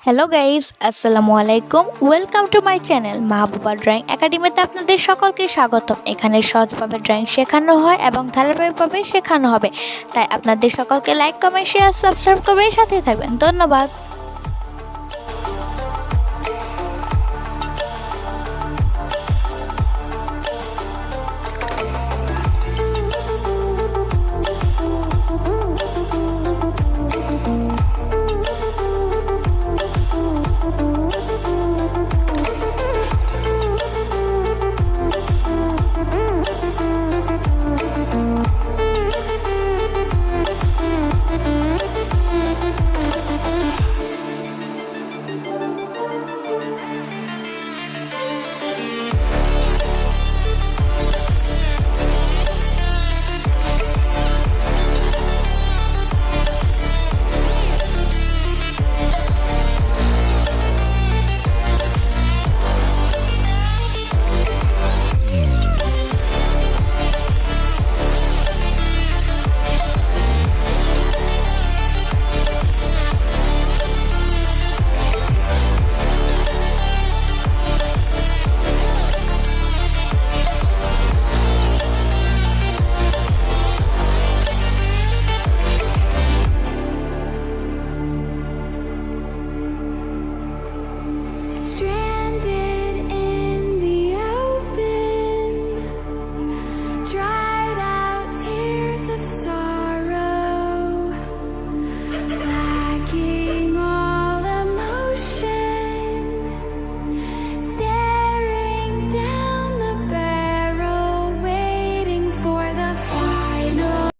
Hello guys, আসসালামু আলাইকুম। Welcome to my channel mahbuba drawing একাডেমিতে আপনাদের সকলকে স্বাগতম। এখানে সহজভাবে ড্রয়িং শেখানো হয় এবং ধারাবাহিকভাবে শেখানো হবে। তাই আপনাদের সকলকে লাইক, কমেন্ট, শেয়ার, সাবস্ক্রাইব করে সাথে থাকবেন। ধন্যবাদ।